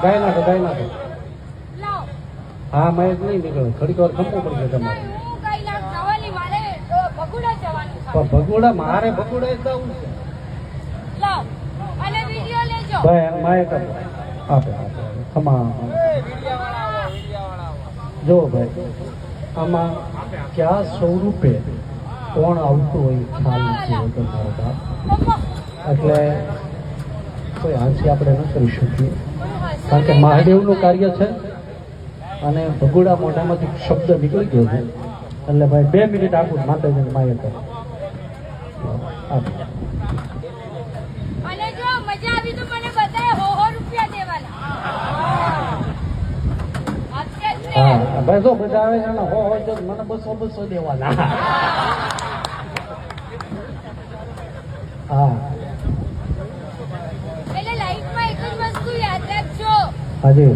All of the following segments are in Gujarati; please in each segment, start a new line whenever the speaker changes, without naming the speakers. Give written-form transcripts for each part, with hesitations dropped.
ગાય નાખો હા મેં નહીં નીકળે ઘડીક વાર ખમવું પડશે તમારે પણ ભગુડા મારે ભગુડા જવું છે ભાઈ માએ કરો આપે ખમા જો ભાઈ આમાં ક્યાં સ્વરૂપે કોણ આવતું હોય ખ્યાલ નથી હોતો મારો બાપ એટલે કોઈ હાંસી આપણે ન કરી શકીએ કારણ કે મહાદેવનું કાર્ય છે અને ભગુડા મોઢામાંથી શબ્દ નીકળી ગયો છે એટલે ભાઈ 2 મિનિટ આખું માતાજીને માએ કરો હા ભાઈ જો બધા આવે છે હો તો મને 200 દેવાના હા
એટલે લાઈફમાં એક જ વસ્તુ યાદ રાખજો
હાજી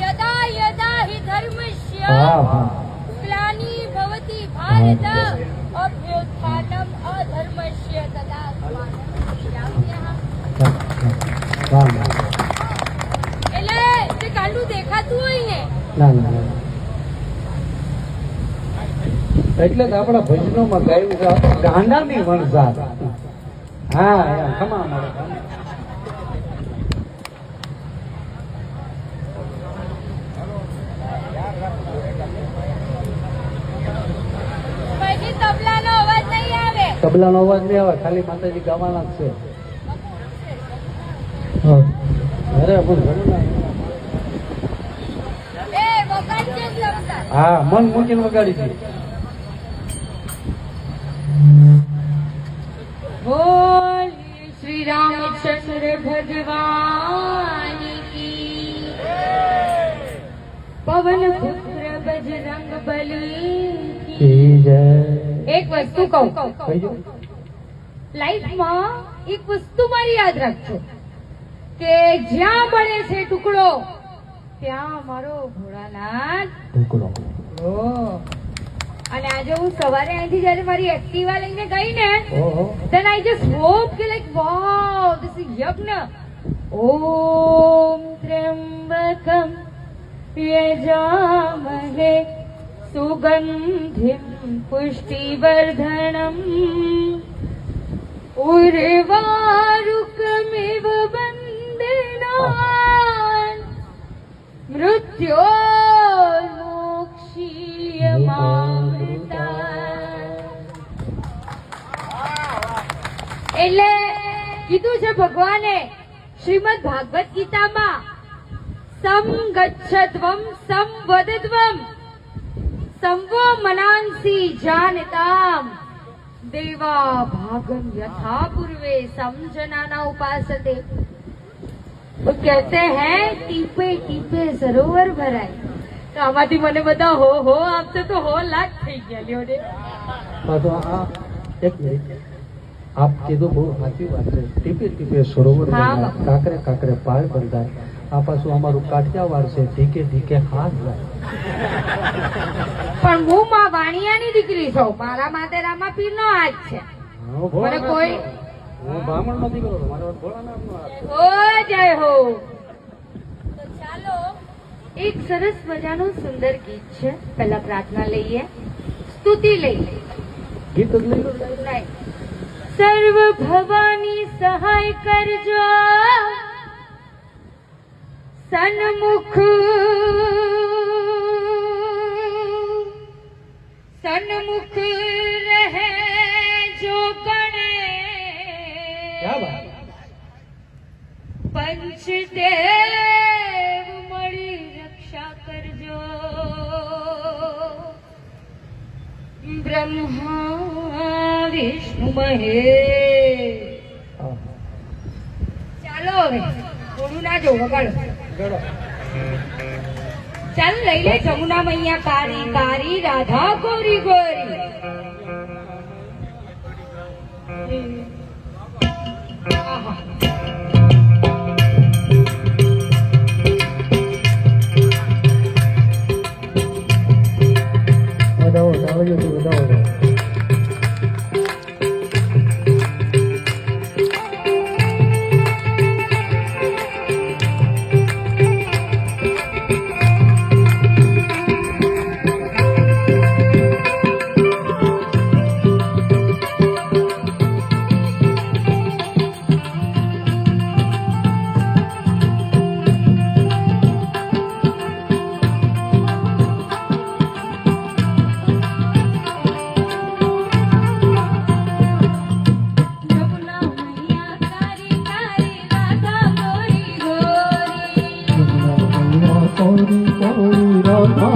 યદા યદા હિ ધર્મસ્ય
હા
ગ્લાનિ ભવતિ ભારત અભ્યુત્થાનમ અધર્મસ્ય તદા એટલે તે કાંડું દેખાતું હોય ને
ના એટલે જ આપણા ભજનોમાં ગાયું છે ગાંડાની વણઝાર હા ખમા મળે
પછી તબલાનો અવાજ નહીં આવે ખાલી માતાજી ગાવાના જ છે
અરે હા મન મૂકીને વગાડી છે
બોલ શ્રી રામચંદ્ર ભગવાન કી પવન પુત્ર બજરંગ બલી
કી જય
એક વસ્તુ કહું લાઈફમાં એક વસ્તુ મારી યાદ રાખજો કે જ્યાં મળે છે ટુકડો ત્યાં મારો ભોળાનાથ
ટુકડો
અને આજે હું સવારે અહીંથી જયારે મારી એક્ટિવા લઈને ગઈ ને then I just hope કે like wow this is યજ્ઞ ઓમ ત્ર્યંબકમ યજામહે સુગંધિમ પુષ્ટિવર્ધનમ ઉર્વારુકમિવ બંદનાન મૃત્યોર્મોક્ષીયમામૃતા એટલે કીધું છે ભગવાને શ્રીમદ ભાગવત ગીતામાં સમ ગચ્છત્વમ સંવદત્વમ સંવો મનાંસી જાનતામ દેવા ભાગમ યથા પૂર્વે સમજનાના ઉપાસતે वो कहते हैं टीपे टीपे सरोवर भराय तो आमाથી મને બધા હો આપશે તો હો લાખ થઈ ગયા લ્યો ને
તો આ એક મિનિટ આપ કીધું બહુ સાચી વાત છે ટીપે ટીપે સરોવર ભરાય કાકરે કાકરે પાળ બંધાય આ પાછું અમારું કાઠિયાવાડ છે ઢીકે ઢીકે હાથ જાય
પણ હું માં વાણિયાની દીકરી છું મારા માથે રામાપીરનો હાથ છે મને કોઈ
હું બ્રાહ્મણ નથી કરતો મારો ભોળાનાથનો હાથ
ઓ જય હો તો ચાલો એક સરસ મજાનું સુંદર ગીત છે પહેલા પ્રાર્થના લઈએ સ્તુતિ લઈએ
ગીત જ લઈ લો
સર્વ ભવાની સહાય કરજો સન્મુખ રહે જો ગણે પંચદેવ મળી રક્ષા કરજો બ્રહ્મા વિષ્ણુ મહેશ ચાલો હવે થોડું ના જો વગાડો ચાલ લઈ લે જમુના મૈયા કારી કારી રાધા ગોરી ગોરી આહા
વધાવો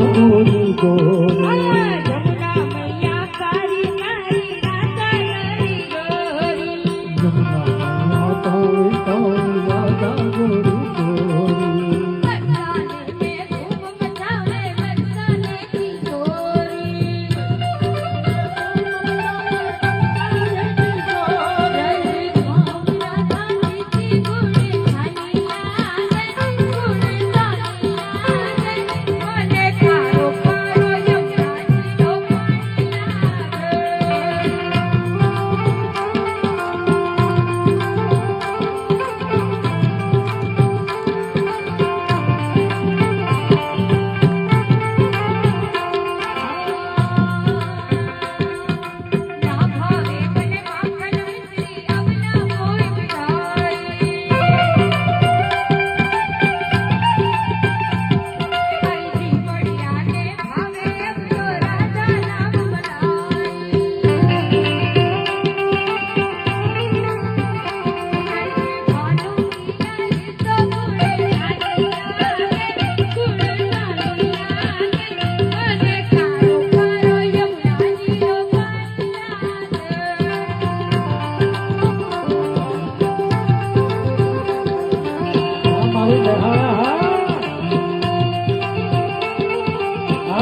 ગોરી ગોરી
જમુના મૈયા કાળી કાળી રાધા નરી ગોરી
જમના તોય તોય રાધા ગોરી ગોરી
વરસાને મે ધૂમ મચાવે વરસાને કી ગોરી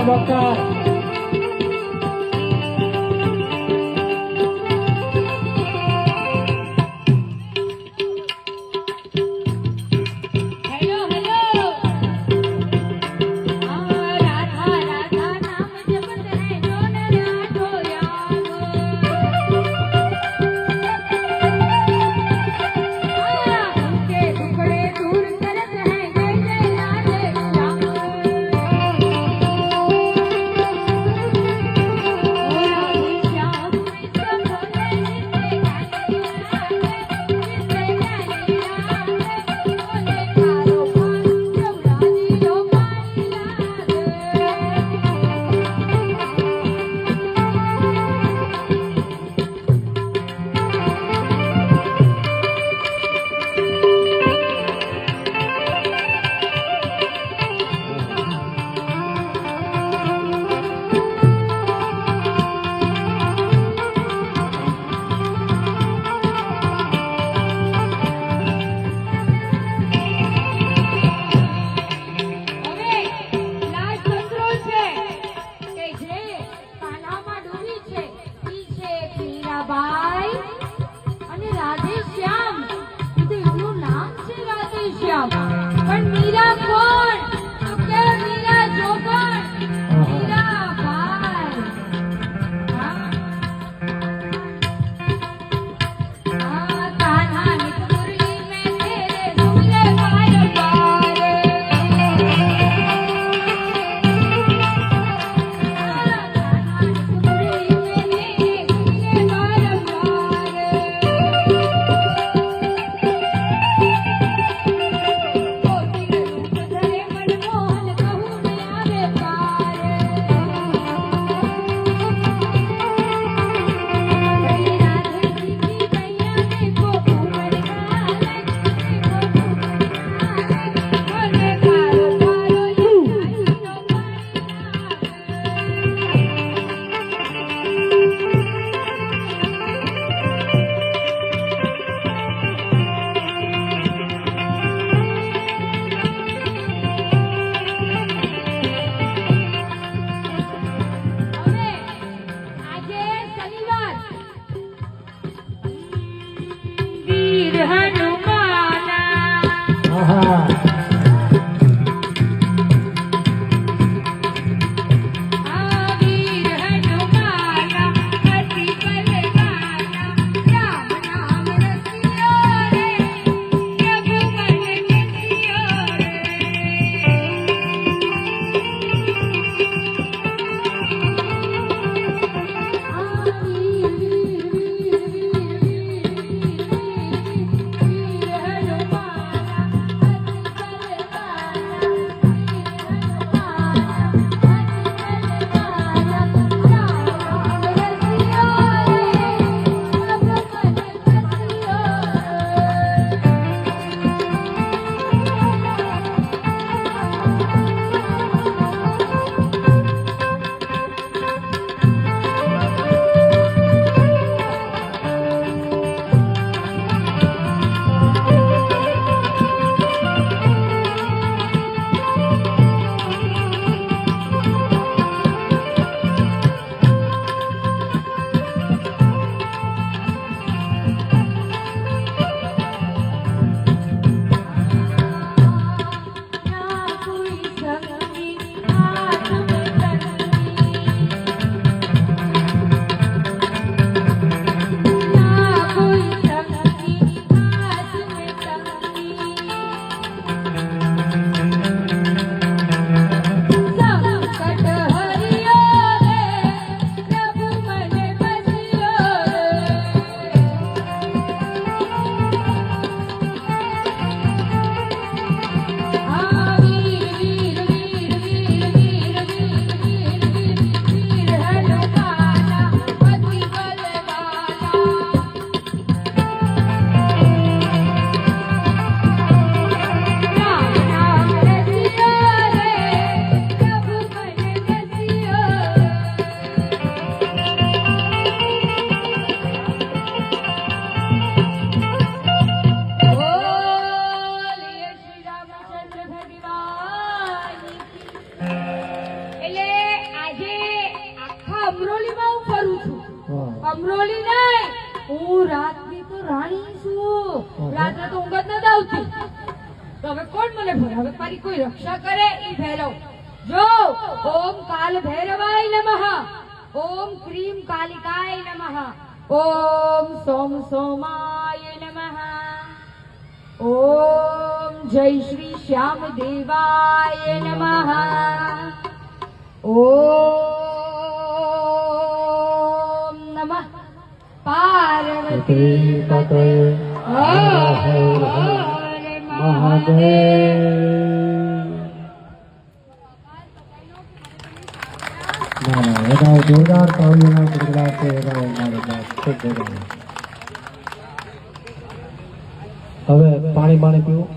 બકા
હેલો હેલો રાધા રાધા નામ જપત હે જોન રાઠો યાગો ઉનકે ટુકડે દૂર કરત હે જય જય રાધે શ્યામ હવે લાસ્ટ કંટ્રોલ છે કે જે કાનામાં ડૂબી છે ઈ છે મીરાબાઈ અને રાધે શ્યામ એનું નામ છે રાધે શ્યામ પણ મીરા કોણ તો કે મીરા જોગણ મીરાબાઈ कान्हा नित मुरली में तेरे झूले बार बार कान्हा नित मुरली में तेरे झूले बार बार ओ तेरे रूप धरे અમરોલીમાં હું ફરું છું.
હા.
અમરોલી નહીં, હું રાતની તો રાણી છું. રાત્રે તો ઊંઘ જ નથી આવતી. તો હવે કોણ મને ભરાવે? મારી કોઈ રક્ષા કરે ઈ ભૈરવ. જો ઓમ કાલ ભૈરવાય નમઃ, ઓમ ક્રીમ કાલિકાય નમઃ, ઓમ સોમ સોમાય નમઃ, ઓમ જય શ્રી શ્યામ દેવાય નમઃ, ઓમ નમઃ પાર્વતી પતે હર હર મહાદેવ.
જોરદાર તાળીઓના ગડગડાટ છે. ખૂબ જોરદાર. હવે પાણી પીવું.